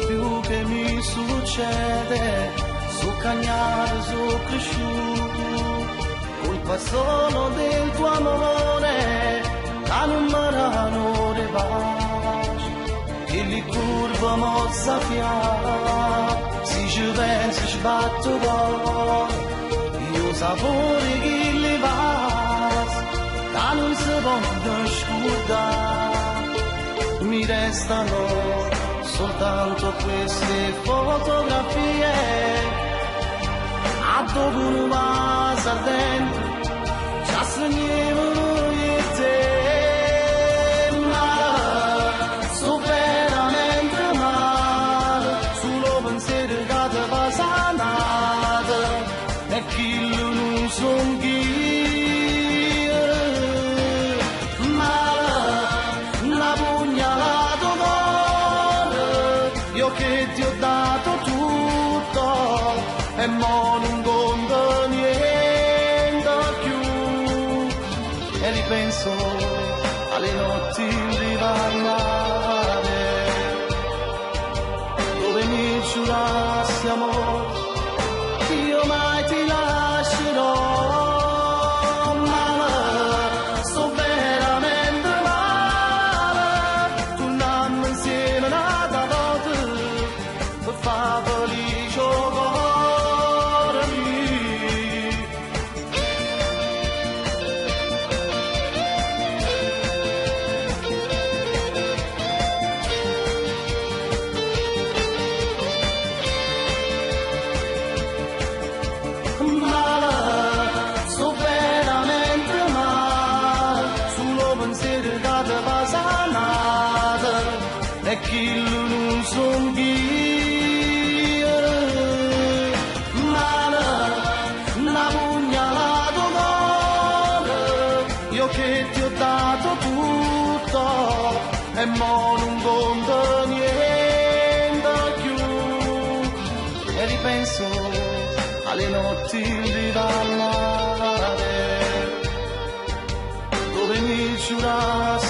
più che mi succede, su cagnare, su cresciuto, colpa solo del tuo amore, da non marano le baci, che li curva mozza fiata, si ci pensa sbatto cuore, io sapore che li vas, da non si voglio scordare, mi restano soltanto queste fotografie, a dove non vas ardente, già sognavo io e te, ma so veramente male, solo pensiero che ti va sanata, e chi non son io, ma una pugnalata io che ti ho dato tutto e mo non conto niente più e ripenso alle notti in riva al mare dove mi giurassi amore io mai ti lascerò, ma sto veramente male, torniamo insieme un'altra volta per far felice il cuore mio. Male, sto veramente male, solo pensiero che ti va sanata, e chi non son io, male, una pugnalata cuore, io che ti ho dato tutto, e mo non conto niente più, e ripenso alle notti in riva al mare, dove mi giurassi